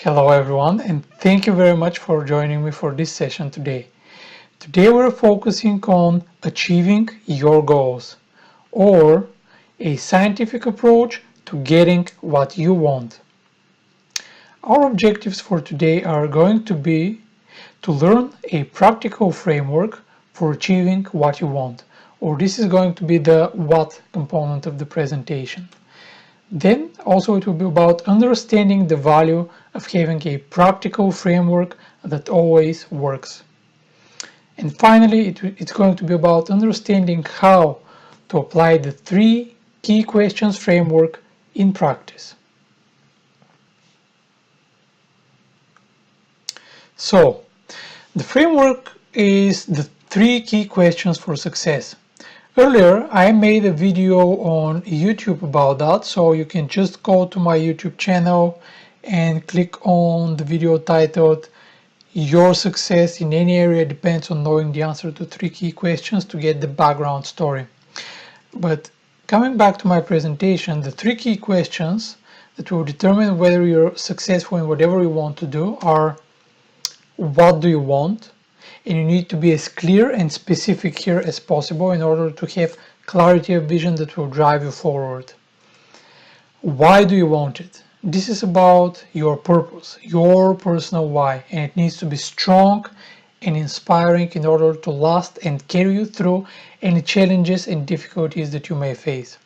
Hello everyone, and thank you very much for joining me for this session today. Today we're focusing on achieving your goals, or a scientific approach to getting what you want. Our objectives for today are going to be to learn a practical framework for achieving what you want, or this is going to be the what component of the presentation. Then also it will be about understanding the value of having a practical framework that always works. And finally, it's going to be about understanding how to apply the 3 key questions framework in practice. So, the framework is the 3 key questions for success. Earlier, I made a video on YouTube about that, so you can just go to my YouTube channel and click on the video titled Your Success in Any Area Depends on Knowing the Answer to 3 Key Questions to get the background story. But coming back to my presentation, the 3 key questions that will determine whether you're successful in whatever you want to do are: what do you want? And you need to be as clear and specific here as possible in order to have clarity of vision that will drive you forward. Why do you want it? This is about your purpose, your personal why, and it needs to be strong and inspiring in order to last and carry you through any challenges and difficulties that you may face.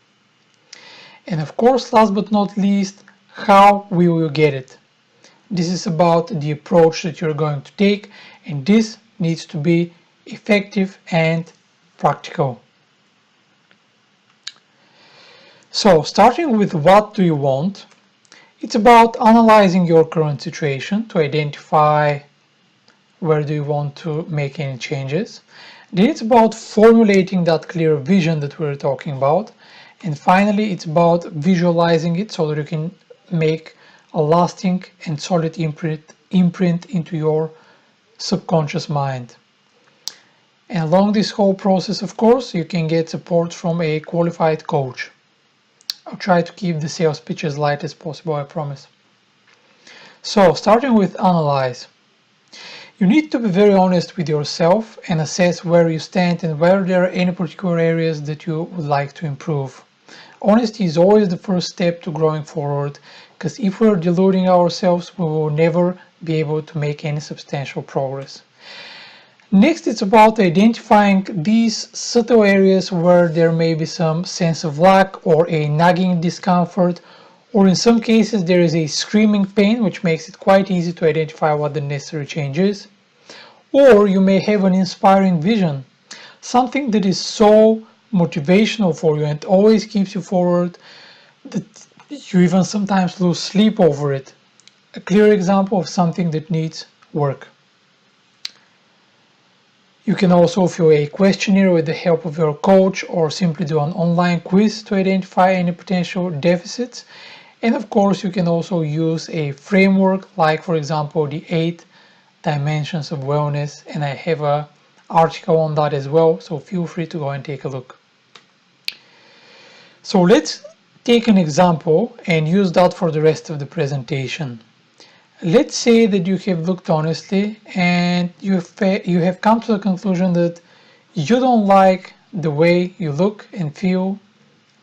And of course, last but not least, how will you get it? This is about the approach that you're going to take, and this needs to be effective and practical. So, starting with what do you want, it's about analyzing your current situation to identify where do you want to make any changes. Then it's about formulating that clear vision that we're talking about. And finally, it's about visualizing it so that you can make a lasting and solid imprint into your subconscious mind. And along this whole process, of course, you can get support from a qualified coach. I'll try to keep the sales pitch as light as possible, I promise. So, starting with analyze. You need to be very honest with yourself and assess where you stand and whether there are any particular areas that you would like to improve. Honesty is always the first step to growing forward, because if we're deluding ourselves, we will never be able to make any substantial progress. Next, it's about identifying these subtle areas where there may be some sense of lack or a nagging discomfort, or in some cases there is a screaming pain, which makes it quite easy to identify what the necessary change is. Or you may have an inspiring vision, something that is so motivational for you and always keeps you forward that you even sometimes lose sleep over it. A clear example of something that needs work. You can also fill a questionnaire with the help of your coach or simply do an online quiz to identify any potential deficits. And of course, you can also use a framework like, for example, the 8 dimensions of wellness, and I have an article on that as well, so feel free to go and take a look. So let's take an example and use that for the rest of the presentation. Let's say that you have looked honestly and you have come to the conclusion that you don't like the way you look and feel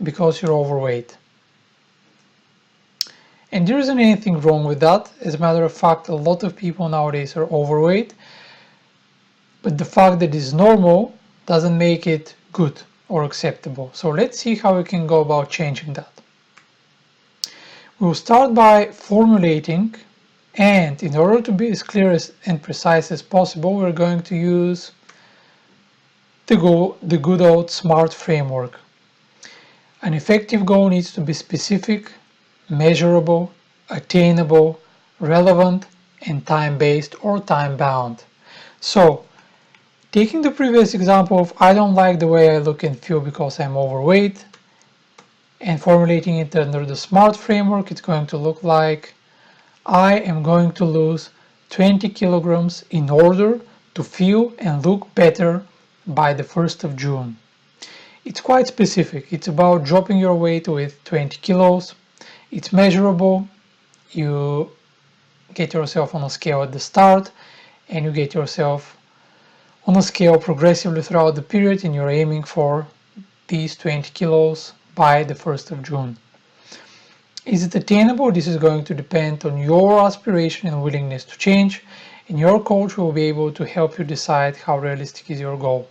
because you're overweight. And there isn't anything wrong with that. As a matter of fact, a lot of people nowadays are overweight, but the fact that it's normal doesn't make it good or acceptable. So let's see how we can go about changing that. We'll start by formulating, and in order to be as clear and precise as possible, we're going to use the good old SMART framework. An effective goal needs to be specific, measurable, attainable, relevant, and time-based or time-bound. So, taking the previous example of I don't like the way I look and feel because I'm overweight, and formulating it under the SMART framework, it's going to look like I am going to lose 20 kilograms in order to feel and look better by the 1st of June. It's quite specific. It's about dropping your weight with 20 kilos. It's measurable. You get yourself on a scale at the start, and you get yourself on a scale progressively throughout the period, and you're aiming for these 20 kilos by the 1st of June. Is it attainable? This is going to depend on your aspiration and willingness to change, and your coach will be able to help you decide how realistic is your goal.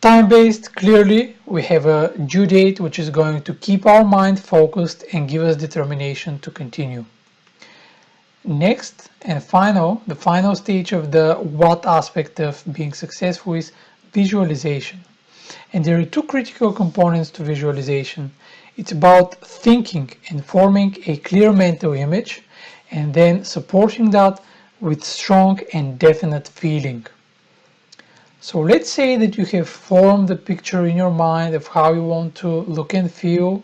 Time-based, clearly, we have a due date which is going to keep our mind focused and give us determination to continue. Next and the final stage of the what aspect of being successful is visualization. And there are two critical components to visualization. It's about thinking and forming a clear mental image, and then supporting that with strong and definite feeling. So let's say that you have formed a picture in your mind of how you want to look and feel,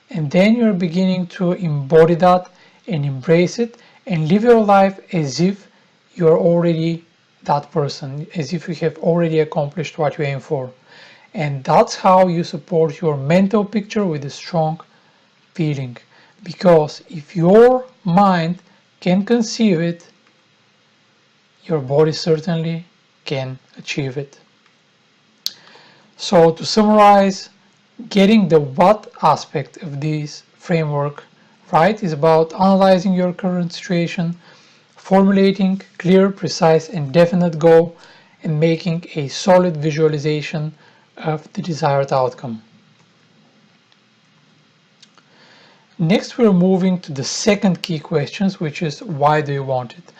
and then you're beginning to embody that and embrace it and live your life as if you're already that person, as if you have already accomplished what you aim for. And that's how you support your mental picture with a strong feeling. Because if your mind can conceive it, your body certainly can achieve it. So to summarize, getting the what aspect of this framework right is about analyzing your current situation, formulating clear, precise, and definite goal, and making a solid visualization of the desired outcome. Next, we're moving to the second key questions, which is why do you want it?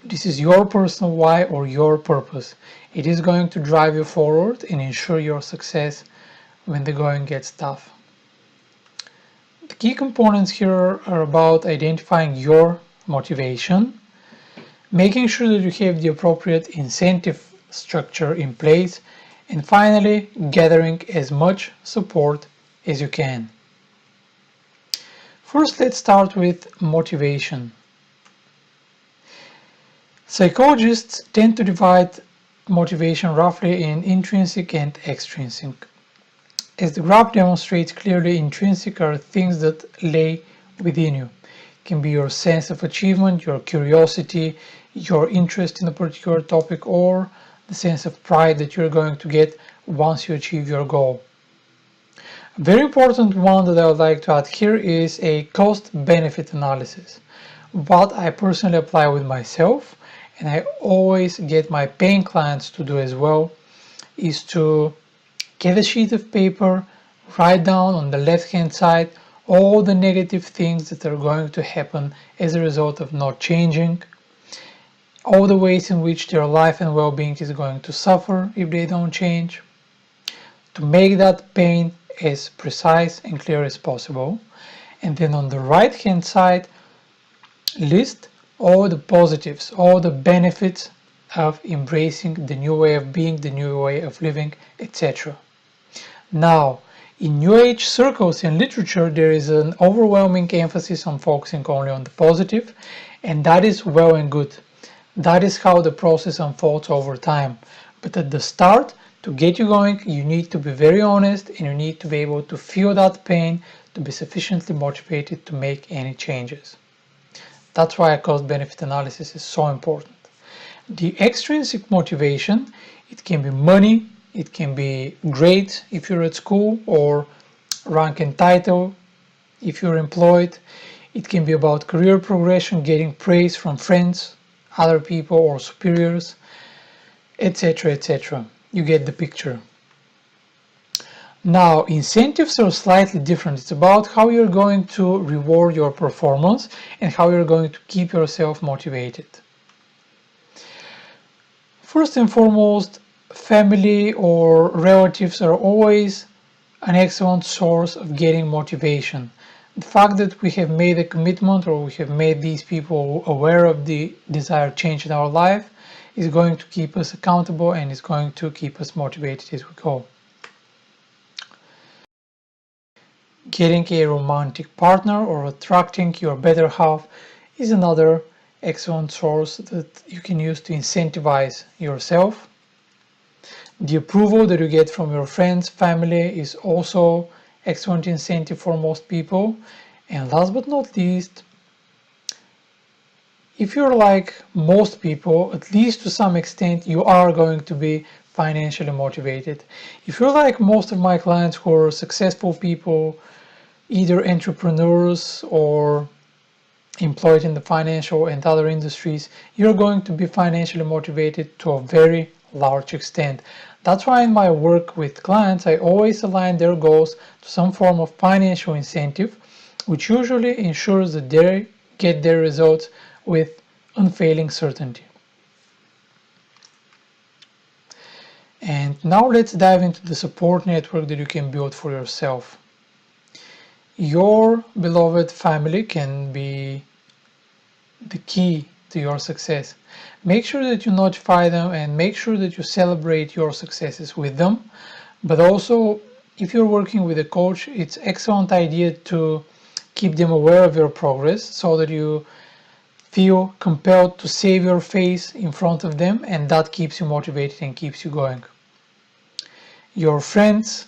This is your personal why or your purpose. It is going to drive you forward and ensure your success when the going gets tough. The key components here are about identifying your motivation, making sure that you have the appropriate incentive structure in place, and finally, gathering as much support as you can. First, let's start with motivation. Psychologists tend to divide motivation roughly in intrinsic and extrinsic. As the graph demonstrates clearly, intrinsic are things that lay within you. It can be your sense of achievement, your curiosity, your interest in a particular topic, or the sense of pride that you're going to get once you achieve your goal. A very important one that I would like to add here is a cost-benefit analysis. What I personally apply with myself, and I always get my paying clients to do as well, is to get a sheet of paper, write down on the left-hand side all the negative things that are going to happen as a result of not changing, all the ways in which their life and well-being is going to suffer if they don't change, to make that pain as precise and clear as possible. And then on the right-hand side, list all the positives, all the benefits of embracing the new way of being, the new way of living, etc. Now, in New Age circles and literature, there is an overwhelming emphasis on focusing only on the positive, and that is well and good. That is how the process unfolds over time. But at the start, to get you going, you need to be very honest and you need to be able to feel that pain to be sufficiently motivated to make any changes. That's why a cost-benefit analysis is so important. The extrinsic motivation, it can be money, it can be grades if you're at school, or rank and title if you're employed. It can be about career progression, getting praise from friends, other people or superiors, etc., etc. You get the picture. Now, incentives are slightly different. It's about how you're going to reward your performance and how you're going to keep yourself motivated. First and foremost, family or relatives are always an excellent source of getting motivation. The fact that we have made a commitment or we have made these people aware of the desired change in our life is going to keep us accountable and is going to keep us motivated as we go. Getting a romantic partner or attracting your better half is another excellent source that you can use to incentivize yourself. The approval that you get from your friends, family is also excellent incentive for most people. And last but not least, if you're like most people, at least to some extent, you are going to be financially motivated. If you're like most of my clients who are successful people, either entrepreneurs or employed in the financial and other industries, you're going to be financially motivated to a very large extent. That's why in my work with clients, I always align their goals to some form of financial incentive, which usually ensures that they get their results with unfailing certainty. And now let's dive into the support network that you can build for yourself. Your beloved family can be the key to your success. Make sure that you notify them and make sure that you celebrate your successes with them. But also, if you're working with a coach, it's an excellent idea to keep them aware of your progress so that you feel compelled to save your face in front of them, and that keeps you motivated and keeps you going. Your friends,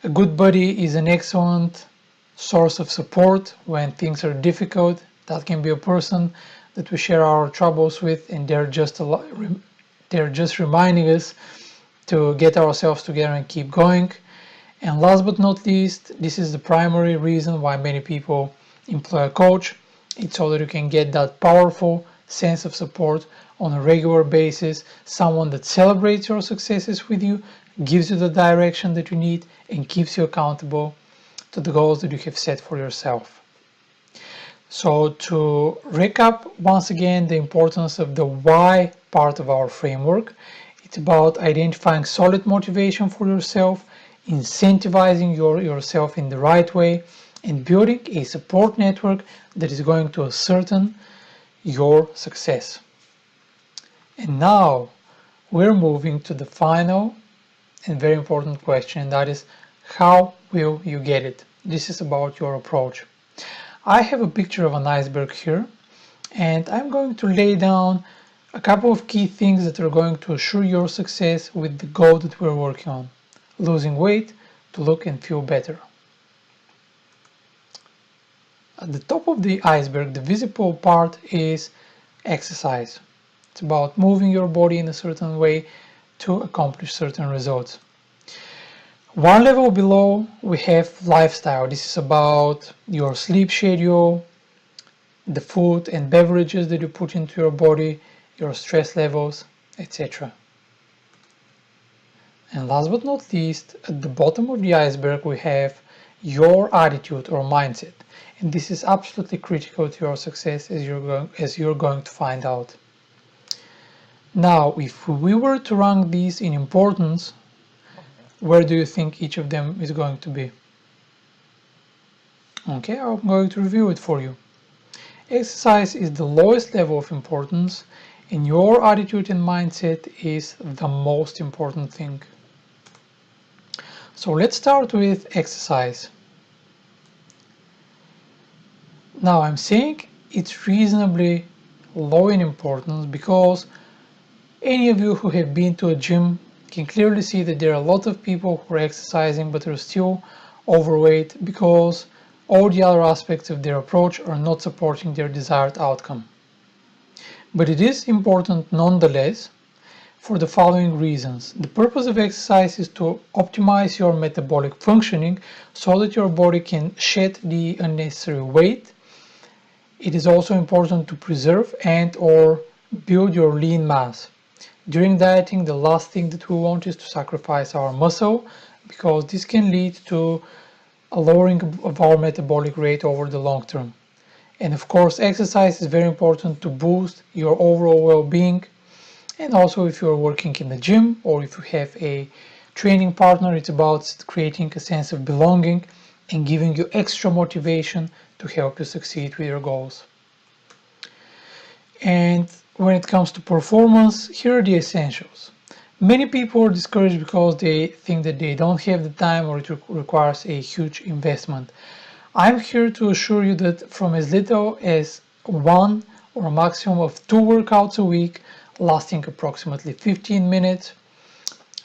a good buddy is an excellent source of support when things are difficult. That can be a person that we share our troubles with, and they're just reminding us to get ourselves together and keep going. And last but not least, this is the primary reason why many people employ a coach. It's so that you can get that powerful sense of support on a regular basis, someone that celebrates your successes with you, gives you the direction that you need, and keeps you accountable to the goals that you have set for yourself. So to recap once again the importance of the why part of our framework, it's about identifying solid motivation for yourself, incentivizing yourself in the right way, and building a support network that is going to ascertain your success. And now we're moving to the final and very important question, and that is, how will you get it? This is about your approach. I have a picture of an iceberg here, and I'm going to lay down a couple of key things that are going to assure your success with the goal that we're working on: losing weight to look and feel better. At the top of the iceberg, the visible part is exercise. It's about moving your body in a certain way to accomplish certain results. One level below, we have lifestyle. This is about your sleep schedule, the food and beverages that you put into your body, your stress levels, etc. And last but not least, at the bottom of the iceberg, we have your attitude or mindset. And this is absolutely critical to your success, as you're going to find out. Now, if we were to rank these in importance, where do you think each of them is going to be? Okay, I'm going to review it for you. Exercise is the lowest level of importance, and your attitude and mindset is the most important thing. So let's start with exercise. Now I'm saying it's reasonably low in importance because any of you who have been to a gym can clearly see that there are a lot of people who are exercising but are still overweight because all the other aspects of their approach are not supporting their desired outcome. But it is important nonetheless for the following reasons. The purpose of exercise is to optimize your metabolic functioning so that your body can shed the unnecessary weight. It is also important to preserve and or build your lean mass. During dieting, the last thing that we want is to sacrifice our muscle, because this can lead to a lowering of our metabolic rate over the long term. And of course, exercise is very important to boost your overall well-being. And also, if you're working in the gym or if you have a training partner, it's about creating a sense of belonging and giving you extra motivation to help you succeed with your goals. And when it comes to performance, here are the essentials. Many people are discouraged because they think that they don't have the time or it requires a huge investment. I'm here to assure you that from as little as 1 or a maximum of 2 workouts a week, lasting approximately 15 minutes,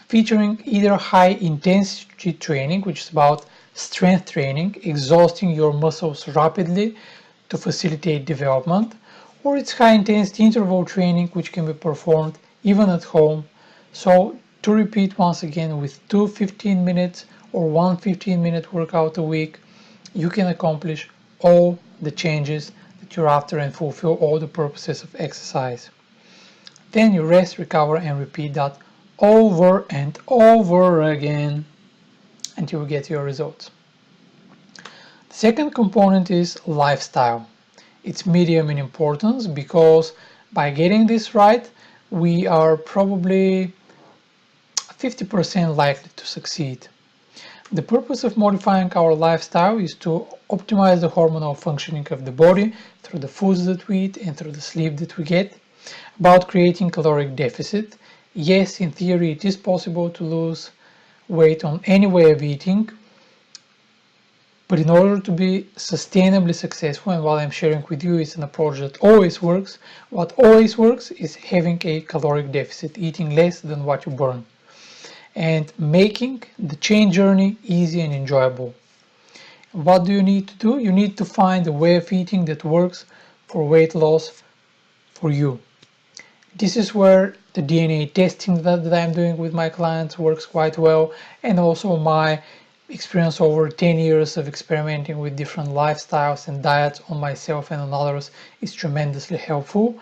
featuring either high intensity training, which is about strength training, exhausting your muscles rapidly to facilitate development, or it's high intensity interval training which can be performed even at home. So to repeat once again, with 2 15-minute or 1 15-minute workout a week, you can accomplish all the changes that you're after and fulfill all the purposes of exercise. Then you rest, recover, and repeat that over and over again until you get your results. The second component is lifestyle. It's medium in importance because by getting this right, we are probably 50% likely to succeed. The purpose of modifying our lifestyle is to optimize the hormonal functioning of the body through the foods that we eat and through the sleep that we get. About creating caloric deficit. Yes, in theory it is possible to lose weight on any way of eating, but in order to be sustainably successful, and what I'm sharing with you is an approach that always works, what always works is having a caloric deficit, eating less than what you burn, and making the change journey easy and enjoyable. What do you need to do? You need to find a way of eating that works for weight loss for you. This is where the DNA testing that I'm doing with my clients works quite well, and also my experience over 10 years of experimenting with different lifestyles and diets on myself and on others is tremendously helpful.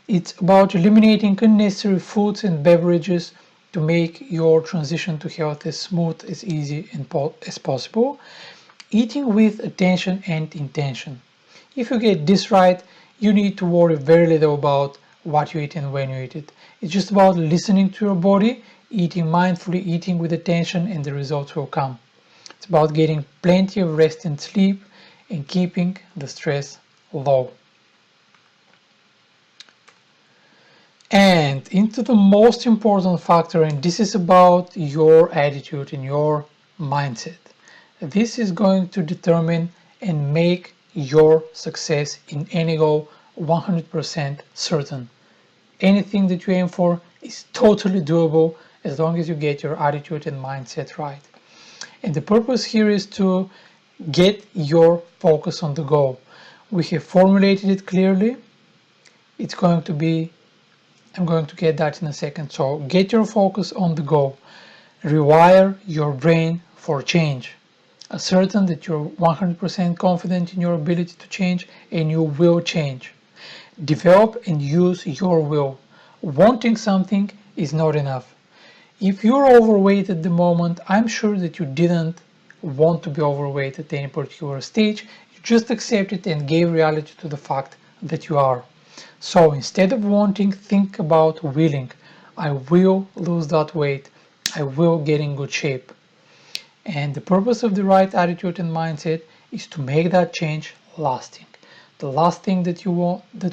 It's about eliminating unnecessary foods and beverages to make your transition to health as smooth, as easy as possible. Eating with attention and intention. If you get this right, you need to worry very little about what you eat and when you eat it. It's just about listening to your body, eating mindfully, eating with attention, and the results will come. It's about getting plenty of rest and sleep and keeping the stress low. And into the most important factor, and this is about your attitude and your mindset. This is going to determine and make your success in any goal 100% certain. Anything that you aim for is totally doable as long as you get your attitude and mindset right. And the purpose here is to get your focus on the goal. We have formulated it clearly. It's going to be, I'm going to get that in a second. So get your focus on the goal. Rewire your brain for change. Ascertain that you're 100% confident in your ability to change and you will change. Develop and use your will. Wanting something is not enough. If you're overweight at the moment, I'm sure that you didn't want to be overweight at any particular stage. You just accepted and gave reality to the fact that you are. So instead of wanting, think about willing. I will lose that weight. I will get in good shape. And the purpose of the right attitude and mindset is to make that change lasting. The last thing that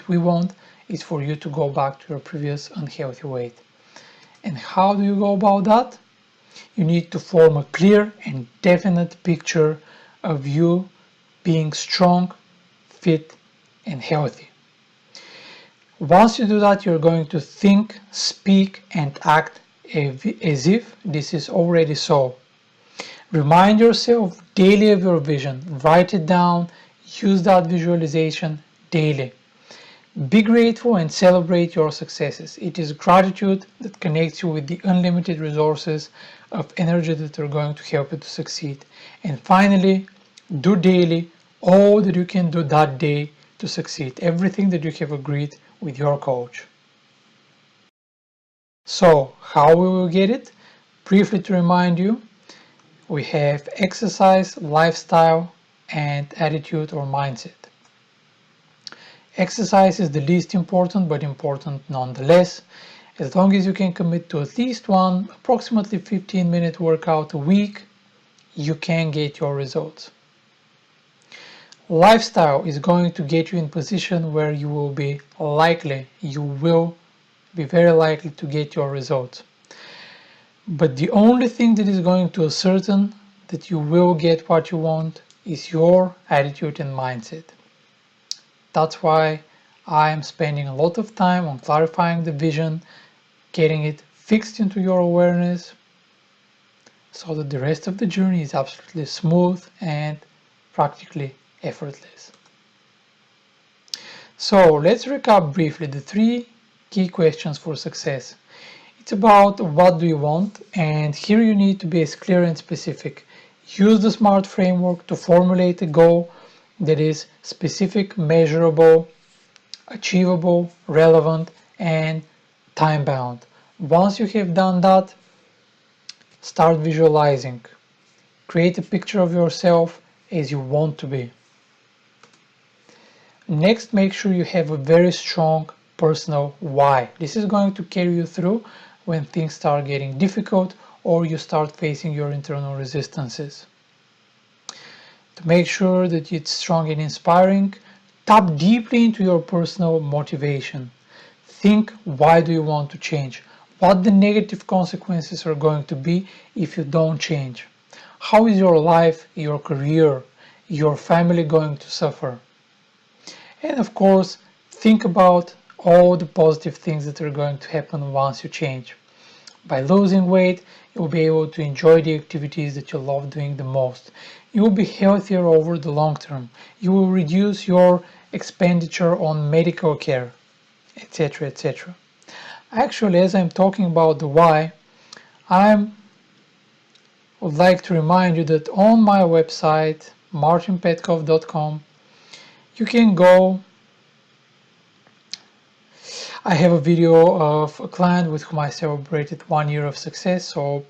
we want is for you to go back to your previous unhealthy weight. And how do you go about that? You need to form a clear and definite picture of you being strong, fit, and healthy. Once you do that, you're going to think, speak, and act as if this is already so. Remind yourself daily of your vision. Write it down. Use that visualization daily. Be grateful and celebrate your successes. It is gratitude that connects you with the unlimited resources of energy that are going to help you to succeed. And finally, do daily all that you can do that day to succeed. Everything that you have agreed with your coach. So, how we will get it? Briefly to remind you, we have exercise, lifestyle, and attitude or mindset. Exercise is the least important, but important nonetheless. As long as you can commit to at least one approximately 15-minute workout a week, you can get your results. Lifestyle is going to get you in position where you will be very likely to get your results. But the only thing that is going to ascertain that you will get what you want is your attitude and mindset. That's why I am spending a lot of time on clarifying the vision, getting it fixed into your awareness, so that the rest of the journey is absolutely smooth and practically effortless. So let's recap briefly the three key questions for success. It's about what do you want, and here you need to be as clear and specific. Use the SMART framework to formulate a goal that is specific, measurable, achievable, relevant, and time-bound. Once you have done that, start visualizing. Create a picture of yourself as you want to be. Next, make sure you have a very strong personal why. This is going to carry you through when things start getting difficult or you start facing your internal resistances. To make sure that it's strong and inspiring, tap deeply into your personal motivation. Think, why do you want to change? What the negative consequences are going to be if you don't change? How is your life, your career, your family going to suffer? And of course, think about all the positive things that are going to happen once you change. By losing weight, you will be able to enjoy the activities that you love doing the most. You will be healthier over the long term. You will reduce your expenditure on medical care, etc. etc. Actually, as I'm talking about the why, I would like to remind you that on my website, martinpetkov.com, you can go. I have a video of a client with whom I celebrated 1 year of success, so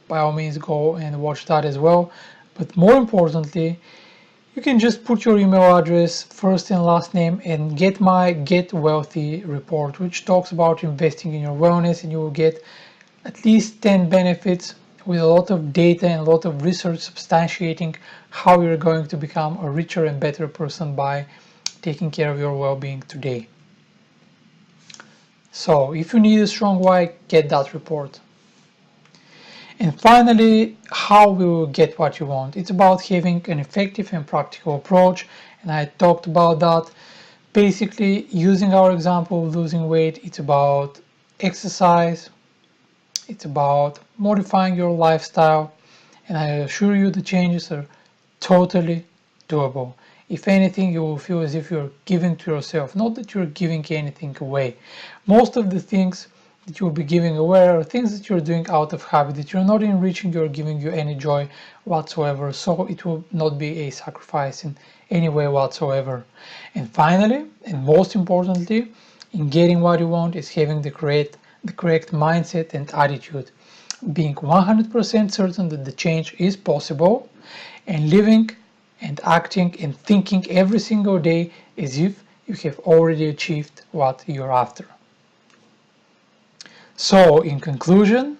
by all means go and watch that as well. But more importantly, you can just put your email address, first and last name, and get my Get Wealthy report, which talks about investing in your wellness, and you will get at least 10 benefits with a lot of data and a lot of research substantiating how you're going to become a richer and better person by taking care of your well-being today. So if you need a strong why, get that report. And finally, how we will get what you want. It's about having an effective and practical approach, and I talked about that. Basically, using our example of losing weight, it's about exercise, it's about modifying your lifestyle, and I assure you the changes are totally doable. If anything, you will feel as if you're giving to yourself, not that you're giving anything away. Most of the things that you'll be giving away are things that you're doing out of habit, that you're not enriching or giving you any joy whatsoever, so it will not be a sacrifice in any way whatsoever. And finally, and most importantly, in getting what you want is having the correct mindset and attitude, being 100% certain that the change is possible, and living and acting and thinking every single day as if you have already achieved what you're after. So, in conclusion,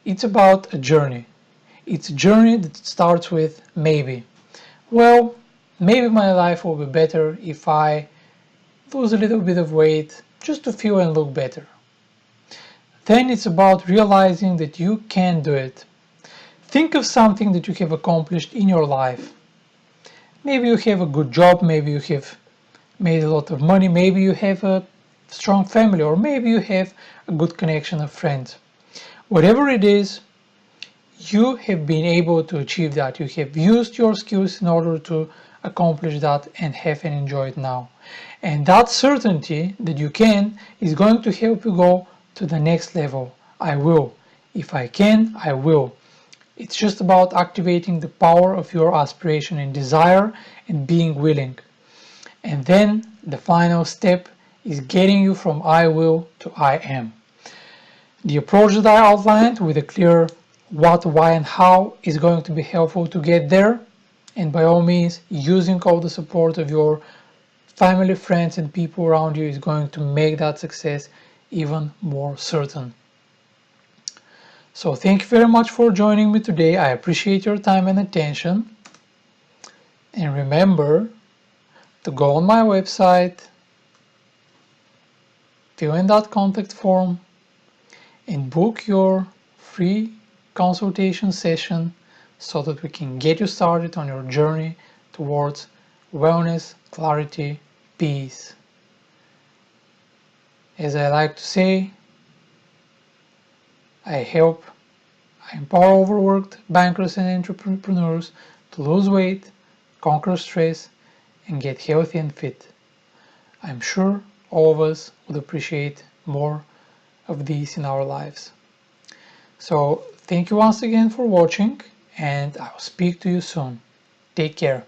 it's about a journey. It's a journey that starts with maybe. Well, maybe my life will be better if I lose a little bit of weight just to feel and look better. Then it's about realizing that you can do it. Think of something that you have accomplished in your life. Maybe you have a good job, maybe you have made a lot of money, maybe you have a strong family, or maybe you have a good connection of friends. Whatever it is, you have been able to achieve that. You have used your skills in order to accomplish that and have and enjoy it now. And that certainty that you can is going to help you go to the next level. I will. If I can, I will. It's just about activating the power of your aspiration and desire and being willing. And then the final step is getting you from I will to I am. The approach that I outlined with a clear what, why, and how is going to be helpful to get there. And by all means, using all the support of your family, friends, and people around you is going to make that success even more certain. So thank you very much for joining me today. I appreciate your time and attention. And remember to go on my website, fill in that contact form, and book your free consultation session so that we can get you started on your journey towards wellness, clarity, peace. As I like to say, I empower overworked bankers and entrepreneurs to lose weight, conquer stress, and get healthy and fit. I'm sure all of us would appreciate more of these in our lives. So thank you once again for watching, and I'll speak to you soon. Take care.